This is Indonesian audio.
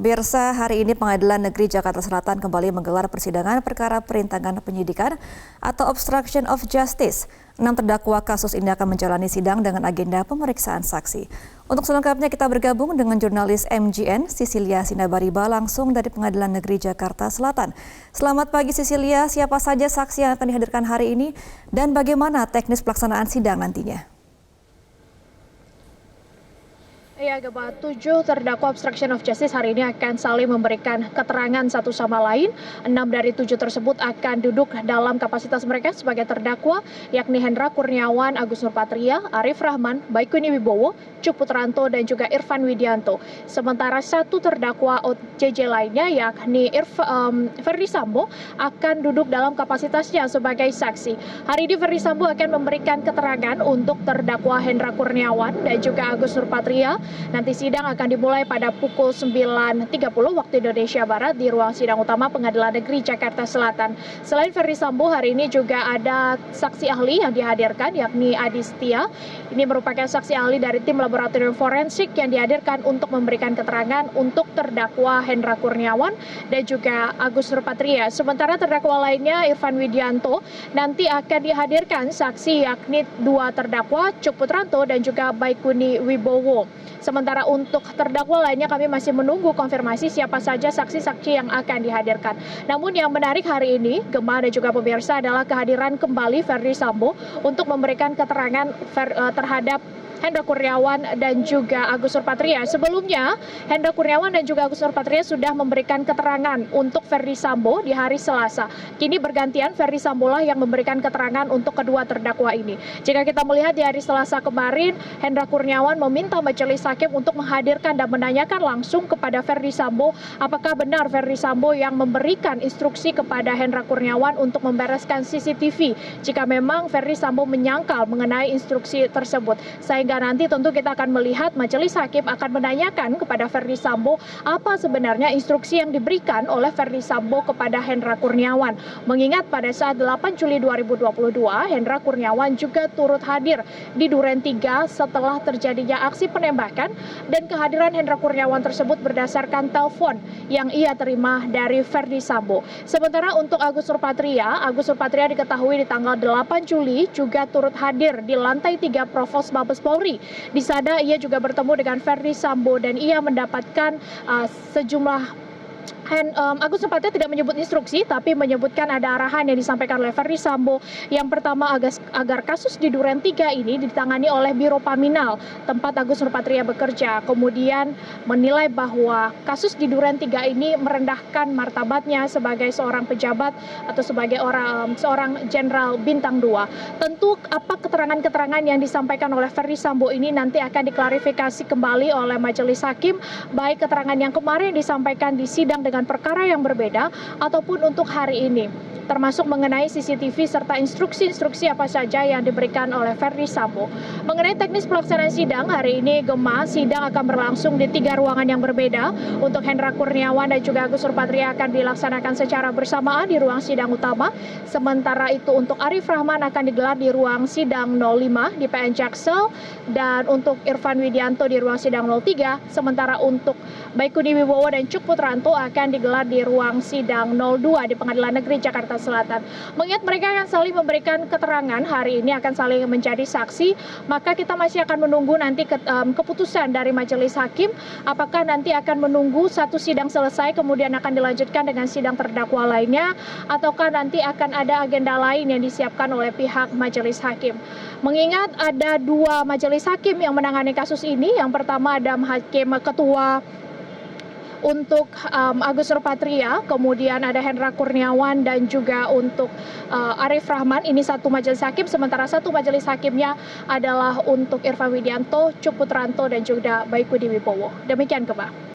Pemirsa, hari ini Pengadilan Negeri Jakarta Selatan kembali menggelar persidangan perkara perintangan penyidikan atau obstruction of justice. 6 terdakwa kasus ini akan menjalani sidang dengan agenda pemeriksaan saksi. Untuk selengkapnya kita bergabung dengan jurnalis MGN Cecilia Sinabariba langsung dari Pengadilan Negeri Jakarta Selatan. Selamat pagi Cecilia, siapa saja saksi yang akan dihadirkan hari ini dan bagaimana teknis pelaksanaan sidang nantinya? Ya, Geba, 7 terdakwa obstruction of justice hari ini akan saling memberikan keterangan satu sama lain. 6 dari 7 tersebut akan duduk dalam kapasitas mereka sebagai terdakwa, yakni Hendra Kurniawan, Agus Nurpatria, Arif Rahman, Baikuni Wibowo, Cuk Putranto, dan juga Irfan Widianto. Sementara 1 terdakwa OJJ lainnya, yakni Ferdi Sambo, akan duduk dalam kapasitasnya sebagai saksi. Hari ini Ferdi Sambo akan memberikan keterangan untuk terdakwa Hendra Kurniawan dan juga Agus Nurpatria. Nanti sidang akan dimulai pada pukul 9.30 waktu Indonesia Barat di ruang sidang utama Pengadilan Negeri Jakarta Selatan. Selain Ferdi Sambo, hari ini juga ada saksi ahli yang dihadirkan, yakni Adi Setia. Ini merupakan saksi ahli dari tim laboratorium forensik yang dihadirkan untuk memberikan keterangan untuk terdakwa Hendra Kurniawan dan juga Agus Nurpatria. Sementara terdakwa lainnya, Irfan Widianto, nanti akan dihadirkan saksi yakni 2 terdakwa, Cuk Putranto dan juga Baikuni Wibowo. Sementara untuk terdakwa lainnya kami masih menunggu konfirmasi siapa saja saksi-saksi yang akan dihadirkan. Namun yang menarik hari ini, Gemma dan juga pemirsa, adalah kehadiran kembali Ferdi Sambo untuk memberikan keterangan terhadap Hendra Kurniawan dan juga Agus Nurpatria. Sebelumnya, Hendra Kurniawan dan juga Agus Nurpatria sudah memberikan keterangan untuk Ferdi Sambo di hari Selasa. Kini bergantian Ferdi Sambo lah yang memberikan keterangan untuk kedua terdakwa ini. Jika kita melihat di hari Selasa kemarin, Hendra Kurniawan meminta majelis hakim untuk menghadirkan dan menanyakan langsung kepada Ferdi Sambo apakah benar Ferdi Sambo yang memberikan instruksi kepada Hendra Kurniawan untuk membereskan CCTV jika memang Ferdi Sambo menyangkal mengenai instruksi tersebut. Sehingga nanti tentu kita akan melihat majelis hakim akan menanyakan kepada Ferdi Sambo apa sebenarnya instruksi yang diberikan oleh Ferdi Sambo kepada Hendra Kurniawan. Mengingat pada saat 8 Juli 2022, Hendra Kurniawan juga turut hadir di Duren 3 setelah terjadinya aksi penembakan, dan kehadiran Hendra Kurniawan tersebut berdasarkan telepon yang ia terima dari Ferdi Sambo. Sementara untuk Agus Nurpatria diketahui di tanggal 8 Juli juga turut hadir di lantai 3 Provos Mabes Polri. Di sana ia juga bertemu dengan Ferdi Sambo dan ia mendapatkan sejumlah Agus Nurpatria tidak menyebut instruksi, tapi menyebutkan ada arahan yang disampaikan oleh Ferdi Sambo. Yang pertama, agar kasus di Duren 3 ini ditangani oleh Biro Paminal, tempat Agus Nurpatria bekerja. Kemudian menilai bahwa kasus di Duren 3 ini merendahkan martabatnya sebagai seorang pejabat atau sebagai seorang jenderal bintang 2. Tentu apa keterangan-keterangan yang disampaikan oleh Ferdi Sambo ini nanti akan diklarifikasi kembali oleh majelis hakim, baik keterangan yang kemarin disampaikan di sidang dengan perkara yang berbeda ataupun untuk hari ini, termasuk mengenai CCTV serta instruksi-instruksi apa saja yang diberikan oleh Ferdi Sambo. Mengenai teknis pelaksanaan sidang hari ini, Gemma, sidang akan berlangsung di 3 ruangan yang berbeda. Untuk Hendra Kurniawan dan juga Agus Nurpatria akan dilaksanakan secara bersamaan di ruang sidang utama. Sementara itu untuk Arif Rahman akan digelar di ruang sidang 05 di PN Jaksel, dan untuk Irfan Widianto di ruang sidang 03. Sementara untuk Baikuni Wibowo dan Cuk Putranto akan digelar di ruang sidang 02 di Pengadilan Negeri Jakarta Selatan. Mengingat mereka akan saling memberikan keterangan hari ini, akan saling menjadi saksi, maka kita masih akan menunggu nanti keputusan dari majelis hakim, apakah nanti akan menunggu satu sidang selesai kemudian akan dilanjutkan dengan sidang terdakwa lainnya, ataukah nanti akan ada agenda lain yang disiapkan oleh pihak majelis hakim. Mengingat ada 2 majelis hakim yang menangani kasus ini, yang pertama ada hakim ketua untuk Agus Nurpatria, kemudian ada Hendra Kurniawan dan juga untuk Arif Rahman, ini 1 majelis hakim, sementara 1 majelis hakimnya adalah untuk Irfan Widianto, Cuk Putranto dan juga Baikuni Wibowo. Demikian, Gemma.